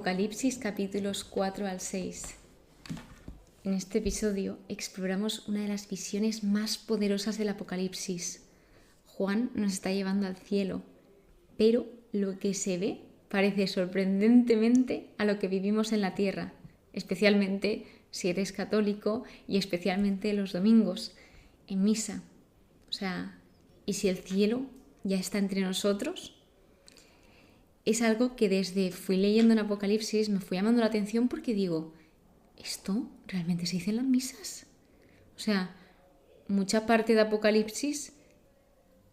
Apocalipsis capítulos 4 al 6. En este episodio exploramos una de las visiones más poderosas del Apocalipsis. Juan nos está llevando al cielo, pero lo que se ve parece sorprendentemente a lo que vivimos en la tierra, especialmente si eres católico y especialmente los domingos, en misa. ¿Y si el cielo ya está entre nosotros? Es algo que desde fui leyendo en Apocalipsis me fui llamando la atención porque digo, ¿esto realmente se dice en las misas? Mucha parte de Apocalipsis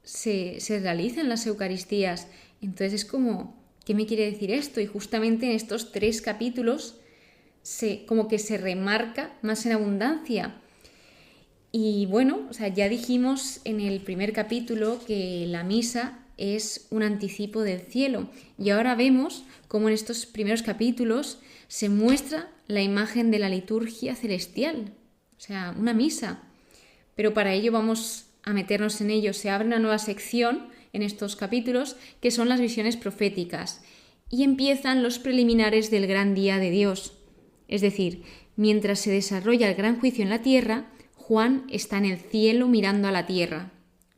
se realiza en las Eucaristías. Entonces es como, ¿qué me quiere decir esto? Y justamente en estos 3 capítulos como que se remarca más en abundancia. Y bueno, ya dijimos en el primer capítulo que la misa es un anticipo del cielo. Y ahora vemos cómo en estos primeros capítulos se muestra la imagen de la liturgia celestial, una misa. Pero para ello vamos a meternos en ello. Se abre una nueva sección en estos capítulos que son las visiones proféticas. Y empiezan los preliminares del gran día de Dios. Es decir, mientras se desarrolla el gran juicio en la tierra, Juan está en el cielo mirando a la tierra.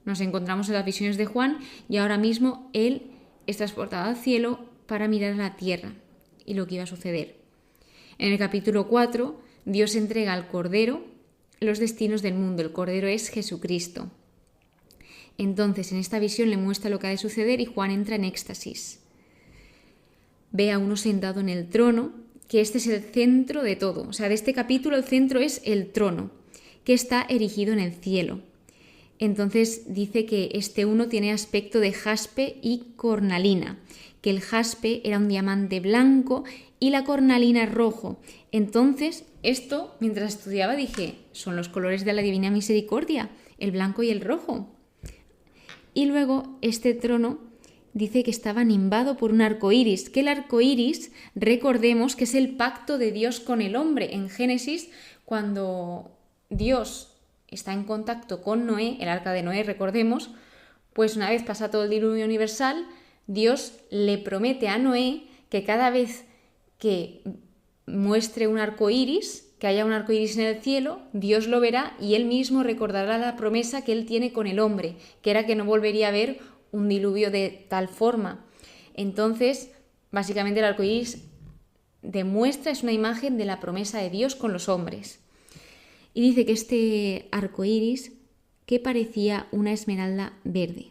Nos encontramos en las visiones de Juan y ahora mismo él es transportado al cielo para mirar a la tierra y lo que iba a suceder. En el capítulo 4, Dios entrega al Cordero los destinos del mundo. El Cordero es Jesucristo. Entonces, en esta visión le muestra lo que ha de suceder y Juan entra en éxtasis. Ve a uno sentado en el trono, que este es el centro de todo. De este capítulo el centro es el trono, que está erigido en el cielo. Entonces dice que este uno tiene aspecto de jaspe y cornalina, que el jaspe era un diamante blanco y la cornalina rojo. Entonces esto, mientras estudiaba, dije, son los colores de la Divina Misericordia, el blanco y el rojo. Y luego este trono dice que estaba nimbado por un arco iris, que el arco iris, recordemos que es el pacto de Dios con el hombre. En Génesis, cuando Dios está en contacto con Noé, el arca de Noé, recordemos, pues una vez pasa todo el diluvio universal, Dios le promete a Noé que cada vez que muestre un arco iris, que haya un arco iris en el cielo, Dios lo verá y él mismo recordará la promesa que él tiene con el hombre, que era que no volvería a haber un diluvio de tal forma. Entonces, básicamente el arco iris demuestra, es una imagen de la promesa de Dios con los hombres. Y dice que este arco iris que parecía una esmeralda verde.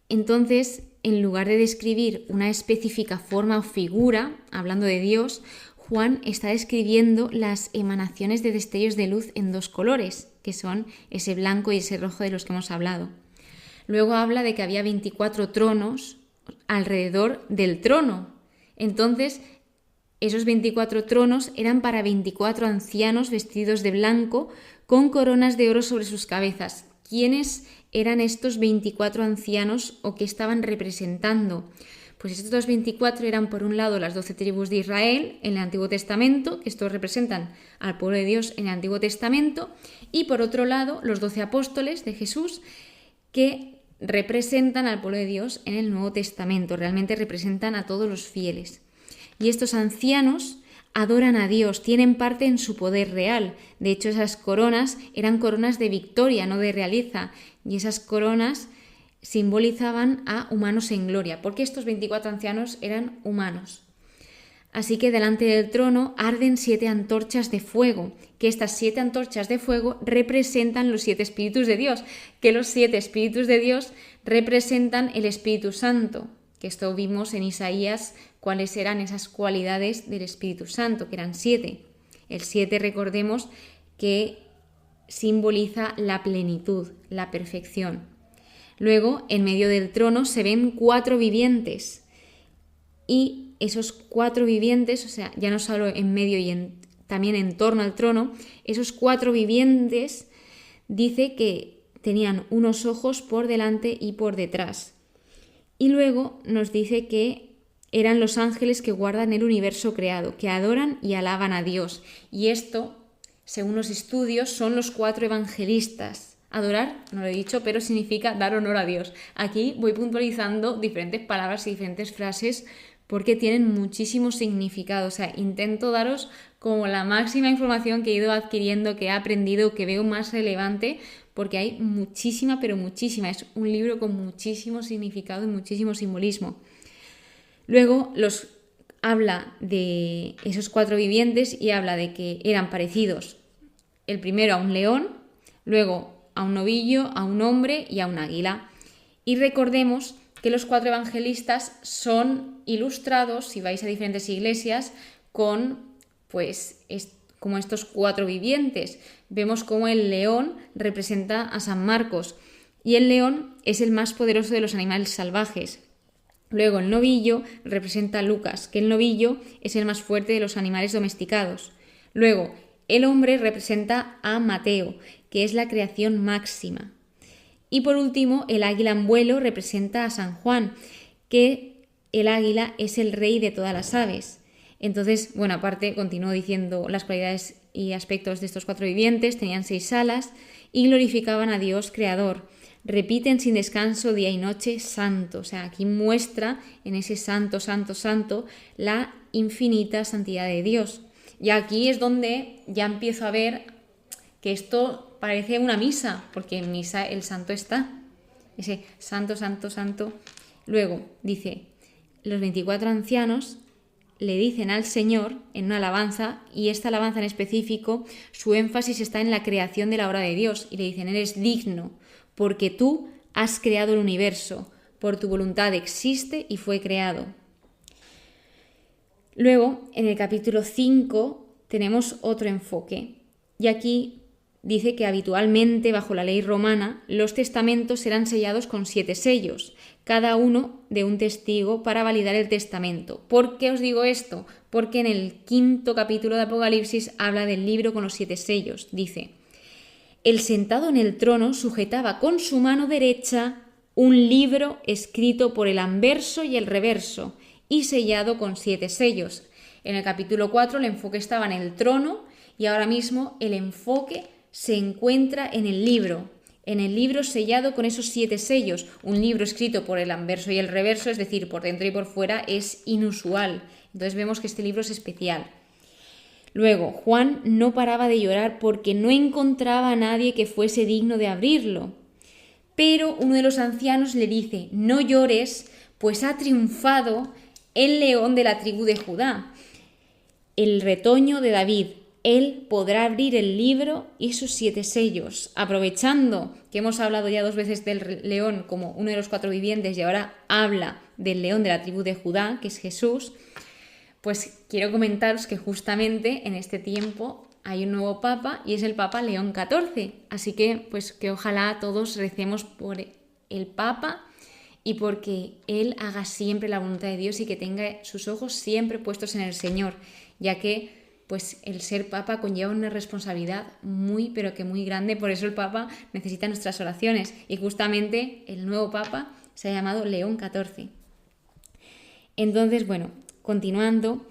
Entonces, en lugar de describir una específica forma o figura, hablando de Dios, Juan está describiendo las emanaciones de destellos de luz en 2 colores, que son ese blanco y ese rojo de los que hemos hablado. Luego habla de que había 24 tronos alrededor del trono. Entonces, esos 24 tronos eran para 24 ancianos vestidos de blanco con coronas de oro sobre sus cabezas. ¿Quiénes eran estos 24 ancianos o qué estaban representando? Pues estos 24 eran, por un lado, las 12 tribus de Israel en el Antiguo Testamento, que estos representan al pueblo de Dios en el Antiguo Testamento, y por otro lado, los 12 apóstoles de Jesús, que representan al pueblo de Dios en el Nuevo Testamento, realmente representan a todos los fieles. Y estos ancianos adoran a Dios, tienen parte en su poder real. De hecho, esas coronas eran coronas de victoria, no de realeza. Y esas coronas simbolizaban a humanos en gloria, porque estos 24 ancianos eran humanos. Así que delante del trono arden 7 antorchas de fuego, que estas 7 antorchas de fuego representan los 7 espíritus de Dios, que los 7 espíritus de Dios representan el Espíritu Santo, que esto vimos en Isaías, cuáles eran esas cualidades del Espíritu Santo, que eran 7. El 7, recordemos, que simboliza la plenitud, la perfección. Luego, en medio del trono se ven 4 vivientes. Y esos 4 vivientes, ya no solo en medio y también en torno al trono, esos 4 vivientes dice que tenían unos ojos por delante y por detrás. Y luego nos dice que eran los ángeles que guardan el universo creado, que adoran y alaban a Dios. Y esto, según los estudios, son los 4 evangelistas. Adorar, no lo he dicho, pero significa dar honor a Dios. Aquí voy puntualizando diferentes palabras y diferentes frases porque tienen muchísimo significado. O sea, intento daros como la máxima información que he ido adquiriendo, que he aprendido, que veo más relevante, porque hay muchísima, pero muchísima. Es un libro con muchísimo significado y muchísimo simbolismo. Luego habla de esos 4 vivientes y habla de que eran parecidos. El primero a un león, luego a un novillo, a un hombre y a un águila. Y recordemos que los 4 evangelistas son ilustrados, si vais a diferentes iglesias, con pues como estos 4 vivientes. Vemos cómo el león representa a San Marcos y el león es el más poderoso de los animales salvajes. Luego el novillo representa a Lucas, que el novillo es el más fuerte de los animales domesticados. Luego el hombre representa a Mateo, que es la creación máxima. Y por último, el águila en vuelo representa a San Juan, que el águila es el rey de todas las aves. Entonces, bueno, aparte continúo diciendo las cualidades y aspectos de estos 4 vivientes. Tenían 6 alas y glorificaban a Dios creador. Repiten sin descanso día y noche, santo. O sea, aquí muestra en ese santo, santo, santo la infinita santidad de Dios. Y aquí es donde ya empiezo a ver que esto parece una misa, porque en misa el santo está. Ese santo, santo, santo. Luego dice, los 24 ancianos le dicen al Señor en una alabanza, y esta alabanza en específico, su énfasis está en la creación de la obra de Dios, y le dicen, eres digno, porque tú has creado el universo, por tu voluntad existe y fue creado. Luego, en el capítulo 5, tenemos otro enfoque, y aquí dice que habitualmente, bajo la ley romana, los testamentos eran sellados con 7 sellos, cada uno de un testigo para validar el testamento. ¿Por qué os digo esto? Porque en el 5º capítulo de Apocalipsis habla del libro con los 7 sellos. Dice, el sentado en el trono sujetaba con su mano derecha un libro escrito por el anverso y el reverso y sellado con 7 sellos. En el capítulo 4 el enfoque estaba en el trono y ahora mismo el enfoque se encuentra en el libro sellado con esos 7 sellos. Un libro escrito por el anverso y el reverso, es decir, por dentro y por fuera, es inusual. Entonces vemos que este libro es especial. Luego, Juan no paraba de llorar porque no encontraba a nadie que fuese digno de abrirlo. Pero uno de los ancianos le dice, no llores, pues ha triunfado el león de la tribu de Judá, el retoño de David. Él podrá abrir el libro y sus 7 sellos. Aprovechando que hemos hablado ya 2 veces del león como uno de los 4 vivientes y ahora habla del león de la tribu de Judá, que es Jesús, pues quiero comentaros que justamente en este tiempo hay un nuevo papa y es el Papa León XIV. Así que pues que ojalá todos recemos por el papa y porque él haga siempre la voluntad de Dios y que tenga sus ojos siempre puestos en el Señor, ya que pues el ser papa conlleva una responsabilidad muy, pero que muy grande. Por eso el papa necesita nuestras oraciones. Y justamente el nuevo papa se ha llamado León XIV. Entonces, bueno, continuando,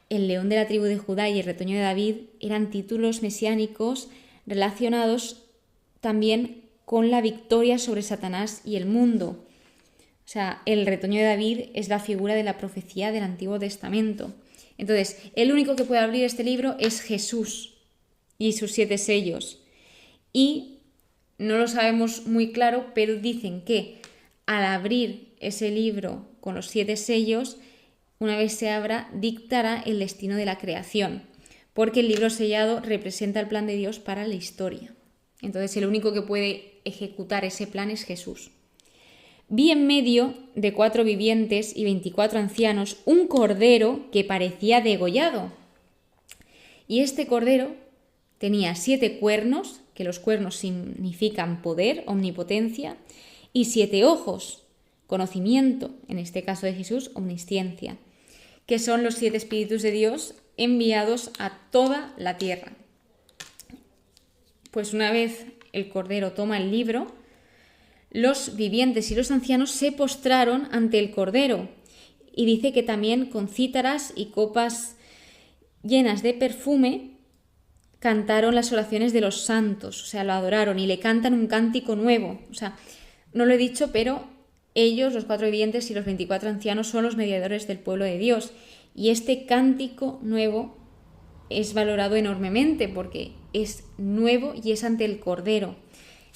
el león de la tribu de Judá y el retoño de David eran títulos mesiánicos relacionados también con la victoria sobre Satanás y el mundo. O sea, el retoño de David es la figura de la profecía del Antiguo Testamento. Entonces, el único que puede abrir este libro es Jesús y sus 7 sellos. Y no lo sabemos muy claro, pero dicen que al abrir ese libro con los 7 sellos, una vez se abra, dictará el destino de la creación, porque el libro sellado representa el plan de Dios para la historia. Entonces, el único que puede ejecutar ese plan es Jesús. Vi en medio de 4 vivientes y 24 ancianos un cordero que parecía degollado. Y este cordero tenía 7 cuernos, que los cuernos significan poder, omnipotencia, y 7 ojos, conocimiento, en este caso de Jesús, omnisciencia, que son los 7 espíritus de Dios enviados a toda la tierra. Pues una vez el cordero toma el libro, los vivientes y los ancianos se postraron ante el Cordero, y dice que también con cítaras y copas llenas de perfume cantaron las oraciones de los santos, o sea, lo adoraron y le cantan un cántico nuevo. O sea, no lo he dicho, pero ellos, los 4 vivientes y los 24 ancianos, son los mediadores del pueblo de Dios. Y este cántico nuevo es valorado enormemente porque es nuevo y es ante el Cordero.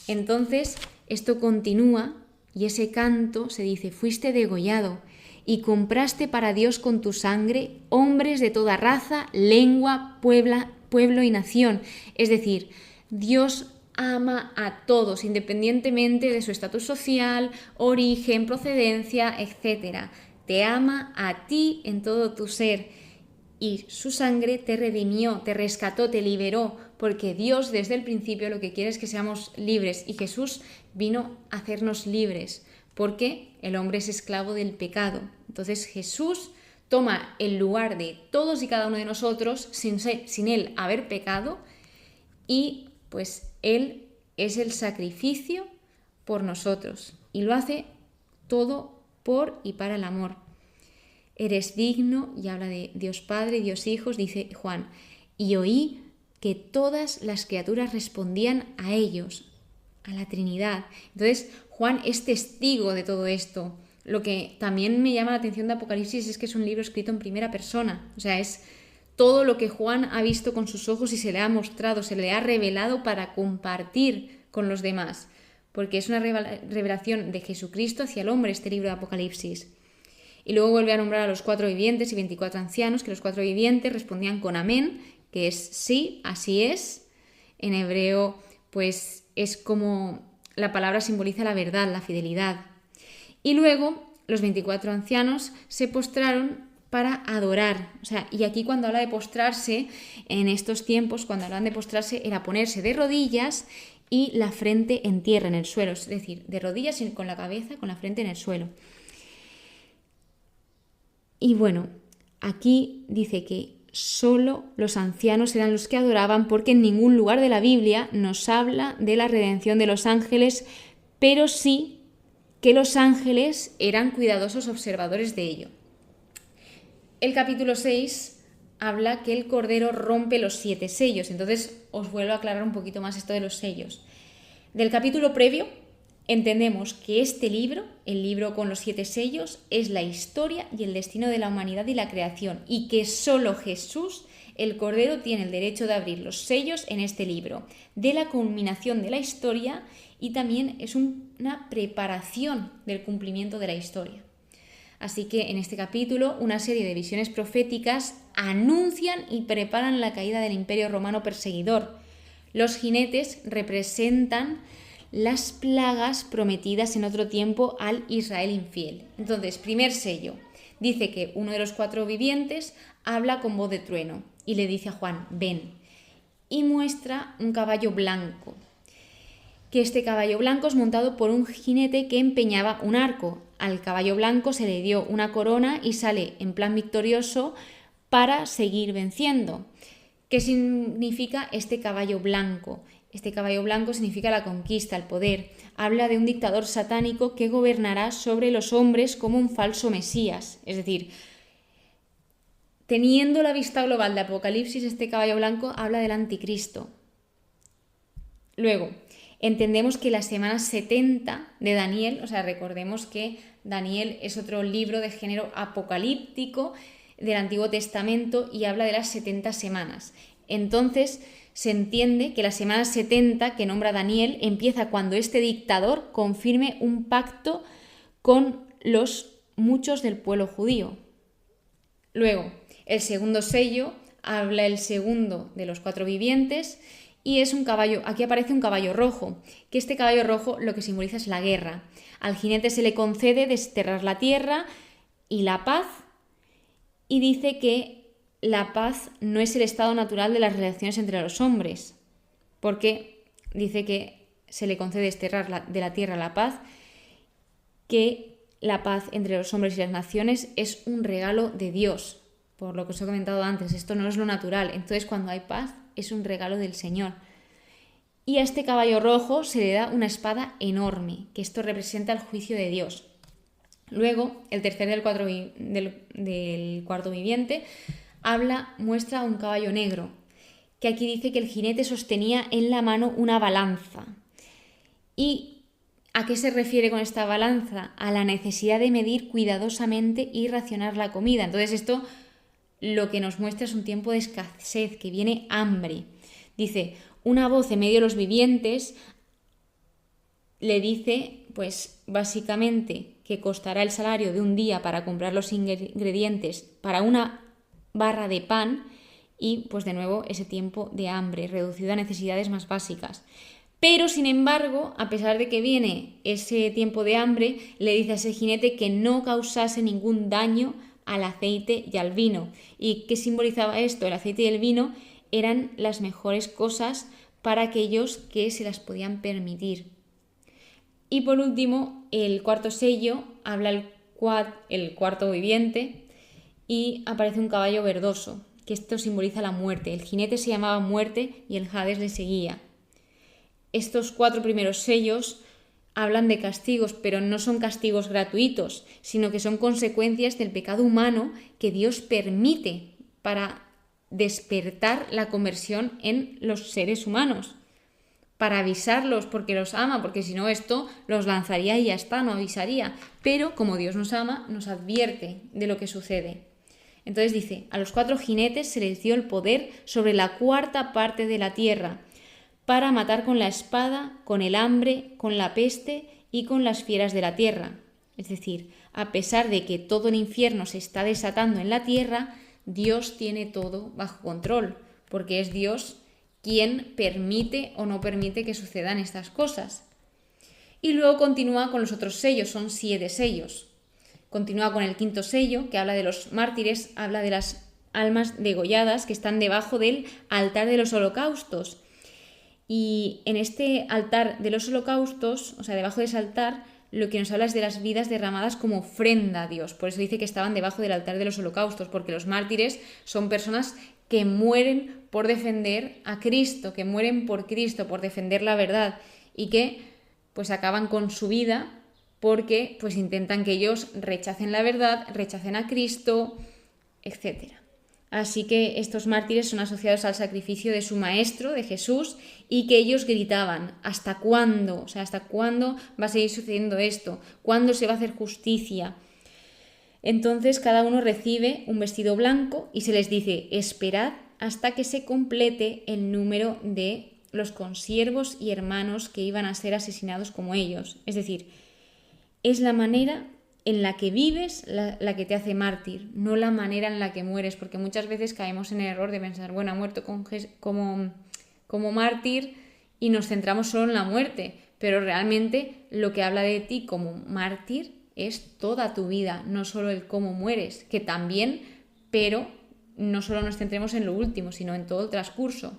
Entonces, esto continúa y ese canto se dice: fuiste degollado y compraste para Dios con tu sangre hombres de toda raza, lengua, pueblo y nación. Es decir, Dios ama a todos, independientemente de su estatus social, origen, procedencia, etc. Te ama a ti en todo tu ser y su sangre te redimió, te rescató, te liberó, porque Dios desde el principio lo que quiere es que seamos libres y Jesús vino a hacernos libres, porque el hombre es esclavo del pecado. Entonces Jesús toma el lugar de todos y cada uno de nosotros sin él haber pecado y pues Él es el sacrificio por nosotros y lo hace todo por y para el amor. Eres digno, y habla de Dios Padre y Dios Hijos, dice Juan, y oí que todas las criaturas respondían a ellos, a la Trinidad. Entonces Juan es testigo de todo esto. Lo que también me llama la atención de Apocalipsis es que es un libro escrito en primera persona, o sea, es todo lo que Juan ha visto con sus ojos y se le ha mostrado, se le ha revelado para compartir con los demás, porque es una revelación de Jesucristo hacia el hombre este libro de Apocalipsis. Y luego vuelve a nombrar a los 4 vivientes y 24 ancianos, que los 4 vivientes respondían con amén, que es sí, así es. En hebreo, pues es como la palabra simboliza la verdad, la fidelidad. Y luego los 24 ancianos se postraron para adorar. O sea, y aquí cuando habla de postrarse, en estos tiempos, cuando hablan de postrarse, era ponerse de rodillas y la frente en tierra, en el suelo. Es decir, de rodillas y con la cabeza, con la frente en el suelo. Y bueno, aquí dice que solo los ancianos eran los que adoraban, porque en ningún lugar de la Biblia nos habla de la redención de los ángeles, pero sí que los ángeles eran cuidadosos observadores de ello. El capítulo 6 habla que el Cordero rompe los 7 sellos, entonces os vuelvo a aclarar un poquito más esto de los sellos. Del capítulo previo entendemos que este libro, el libro con los 7 sellos, es la historia y el destino de la humanidad y la creación, y que solo Jesús, el Cordero, tiene el derecho de abrir los sellos en este libro, de la culminación de la historia, y también es una preparación del cumplimiento de la historia. Así que en este capítulo una serie de visiones proféticas anuncian y preparan la caída del Imperio Romano perseguidor. Los jinetes representan las plagas prometidas en otro tiempo al Israel infiel. Entonces, primer sello, dice que uno de los 4 vivientes habla con voz de trueno y le dice a Juan, ven, y muestra un caballo blanco, que este caballo blanco es montado por un jinete que empeñaba un arco. Al caballo blanco se le dio una corona y sale en plan victorioso para seguir venciendo. ¿Qué significa este caballo blanco? Este caballo blanco significa la conquista, el poder. Habla de un dictador satánico que gobernará sobre los hombres como un falso Mesías. Es decir, teniendo la vista global de Apocalipsis, este caballo blanco habla del anticristo. Luego, entendemos que las semanas 70 de Daniel, o sea, recordemos que Daniel es otro libro de género apocalíptico del Antiguo Testamento y habla de las 70 semanas. Entonces, se entiende que la semana 70 que nombra Daniel empieza cuando este dictador confirme un pacto con los muchos del pueblo judío. Luego, el segundo sello habla el segundo de los 4 vivientes y es un caballo, aquí aparece un caballo rojo, que este caballo rojo lo que simboliza es la guerra. Al jinete se le concede desterrar la tierra y la paz, y dice que la paz no es el estado natural de las relaciones entre los hombres, porque dice que se le concede desterrar de la tierra la paz, que la paz entre los hombres y las naciones es un regalo de Dios, por lo que os he comentado antes, esto no es lo natural, entonces cuando hay paz es un regalo del Señor. Y a este caballo rojo se le da una espada enorme, que esto representa el juicio de Dios. Luego, el tercer del cuarto viviente muestra un caballo negro, que aquí dice que el jinete sostenía en la mano una balanza. Y ¿A qué se refiere con esta balanza? A la necesidad de medir cuidadosamente y racionar la comida. Entonces esto lo que nos muestra es un tiempo de escasez, que viene hambre. Dice, una voz en medio de los vivientes le dice, pues básicamente, que costará el salario de un día para comprar los ingredientes para una barra de pan y, pues de nuevo, ese tiempo de hambre, reducido a necesidades más básicas. Pero, sin embargo, a pesar de que viene ese tiempo de hambre, le dice a ese jinete que no causase ningún daño al aceite y al vino. ¿Y qué simbolizaba esto? El aceite y el vino eran las mejores cosas para aquellos que se las podían permitir. Y por último, el cuarto sello habla el cuarto viviente y aparece un caballo verdoso, que esto simboliza la muerte. El jinete se llamaba Muerte y el Hades le seguía. Estos 4 primeros sellos hablan de castigos, pero no son castigos gratuitos, sino que son consecuencias del pecado humano que Dios permite para despertar la conversión en los seres humanos, para avisarlos porque los ama, porque si no esto los lanzaría y ya está, no avisaría. Pero como Dios nos ama, nos advierte de lo que sucede. Entonces dice, a los 4 jinetes se les dio el poder sobre la 4ª parte de la tierra, para matar con la espada, con el hambre, con la peste y con las fieras de la tierra. Es decir, a pesar de que todo el infierno se está desatando en la tierra, Dios tiene todo bajo control, porque es Dios quien permite o no permite que sucedan estas cosas. Y luego continúa con los otros sellos, son 7 sellos. Continúa con el 5.º sello, que habla de los mártires, habla de las almas degolladas que están debajo del altar de los holocaustos. Y en este altar de los holocaustos, o sea, debajo de ese altar, lo que nos habla es de las vidas derramadas como ofrenda a Dios. Por eso dice que estaban debajo del altar de los holocaustos, porque los mártires son personas que mueren por defender a Cristo, que mueren por Cristo, por defender la verdad, y que pues acaban con su vida porque pues intentan que ellos rechacen la verdad, rechacen a Cristo, etc. Así que estos mártires son asociados al sacrificio de su maestro, de Jesús, y que ellos gritaban, ¿hasta cuándo? O sea, ¿hasta cuándo va a seguir sucediendo esto? ¿Cuándo se va a hacer justicia? Entonces cada uno recibe un vestido blanco y se les dice, esperad hasta que se complete el número de los consiervos y hermanos que iban a ser asesinados como ellos. Es decir, es la manera en la que vives la que te hace mártir, no la manera en la que mueres, porque muchas veces caemos en el error de pensar, bueno, ha muerto como mártir y nos centramos solo en la muerte, pero realmente lo que habla de ti como mártir es toda tu vida, no solo el cómo mueres, que también, pero no solo nos centremos en lo último, sino en todo el transcurso.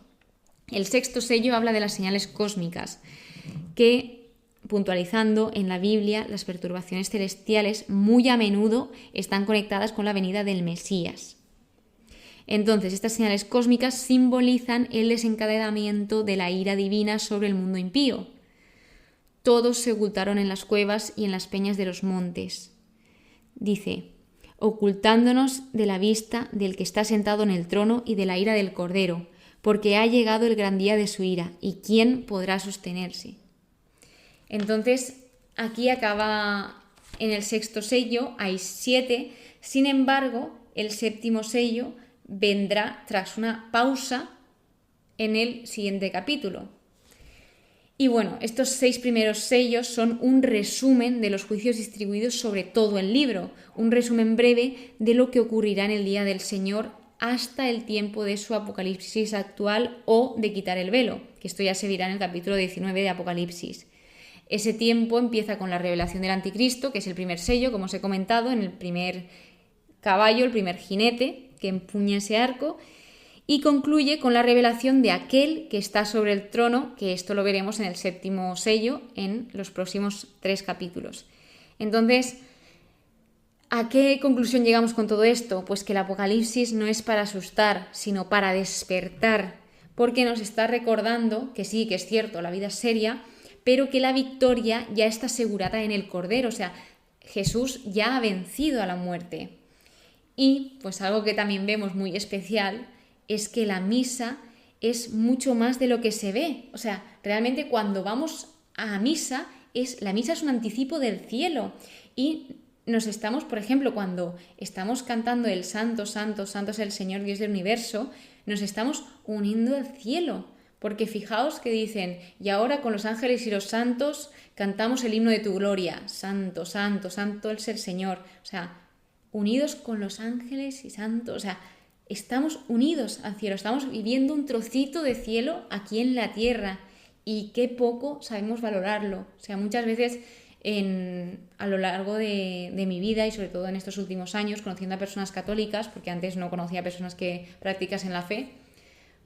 El 6.º sello habla de las señales cósmicas, que puntualizando en la Biblia, las perturbaciones celestiales muy a menudo están conectadas con la venida del Mesías. Entonces, estas señales cósmicas simbolizan el desencadenamiento de la ira divina sobre el mundo impío. Todos se ocultaron en las cuevas y en las peñas de los montes. Dice, ocultándonos de la vista del que está sentado en el trono y de la ira del Cordero, porque ha llegado el gran día de su ira, ¿y quién podrá sostenerse? Entonces, aquí acaba en el 6.º sello, hay 7, sin embargo, el 7.º sello vendrá tras una pausa en el siguiente capítulo. Y bueno, estos 6 primeros sellos son un resumen de los juicios distribuidos sobre todo el libro, un resumen breve de lo que ocurrirá en el día del Señor hasta el tiempo de su Apocalipsis actual o de quitar el velo, que esto ya se verá en el capítulo 19 de Apocalipsis. Ese tiempo empieza con la revelación del Anticristo, que es el primer sello, como os he comentado, en el primer caballo, el primer jinete que empuña ese arco, y concluye con la revelación de aquel que está sobre el trono, que esto lo veremos en el 7.º sello en los próximos 3 capítulos. Entonces, ¿a qué conclusión llegamos con todo esto? Pues que el Apocalipsis no es para asustar, sino para despertar, porque nos está recordando que sí, que es cierto, la vida es seria, pero que la victoria ya está asegurada en el Cordero, o sea, Jesús ya ha vencido a la muerte. Y pues algo que también vemos muy especial es que la misa es mucho más de lo que se ve. O sea, realmente cuando vamos a misa la misa es un anticipo del cielo y nos estamos, por ejemplo, cuando estamos cantando el Santo, Santo, Santo es el Señor Dios del universo, nos estamos uniendo al cielo. Porque fijaos que dicen, y ahora con los ángeles y los santos cantamos el himno de tu gloria. Santo, Santo, Santo es el Señor. O sea, unidos con los ángeles y santos. O sea, estamos unidos al cielo. Estamos viviendo un trocito de cielo aquí en la tierra. Y qué poco sabemos valorarlo. O sea, muchas veces a lo largo de mi vida y sobre todo en estos últimos años, conociendo a personas católicas, porque antes no conocía a personas que practicasen la fe,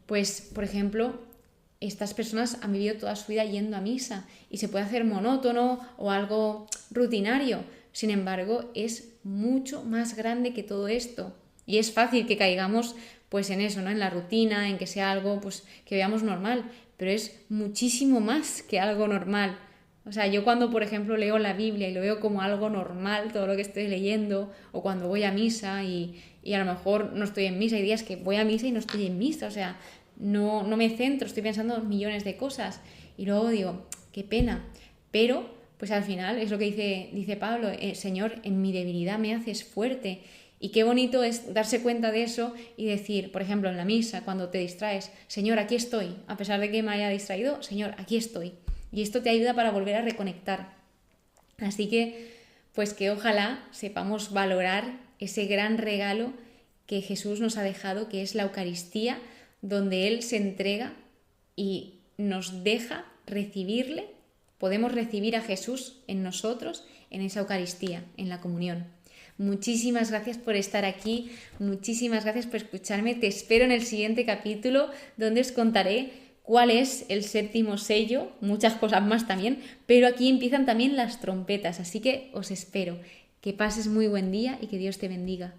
pues, por ejemplo, estas personas han vivido toda su vida yendo a misa y se puede hacer monótono o algo rutinario. Sin embargo, es mucho más grande que todo esto. Y es fácil que caigamos pues en eso, ¿no? En la rutina, en que sea algo pues que veamos normal, pero es muchísimo más que algo normal. O sea, yo cuando, por ejemplo, leo la Biblia y lo veo como algo normal, todo lo que estoy leyendo, o cuando voy a misa y a lo mejor no estoy en misa, hay días que voy a misa y no estoy en misa, o sea, no me centro, estoy pensando en millones de cosas y luego digo, qué pena, pero pues al final es lo que dice Pablo, Señor, en mi debilidad me haces fuerte. Y qué bonito es darse cuenta de eso y decir, por ejemplo, en la misa, cuando te distraes, Señor, aquí estoy, a pesar de que me haya distraído, Señor, aquí estoy. Y esto te ayuda para volver a reconectar. Así que, pues que ojalá sepamos valorar ese gran regalo que Jesús nos ha dejado, que es la Eucaristía, donde Él se entrega y nos deja recibirle, podemos recibir a Jesús en nosotros, en esa Eucaristía, en la comunión. Muchísimas gracias por estar aquí, muchísimas gracias por escucharme, te espero en el siguiente capítulo donde os contaré cuál es el séptimo sello, muchas cosas más también, pero aquí empiezan también las trompetas, así que os espero. Que pases muy buen día y que Dios te bendiga.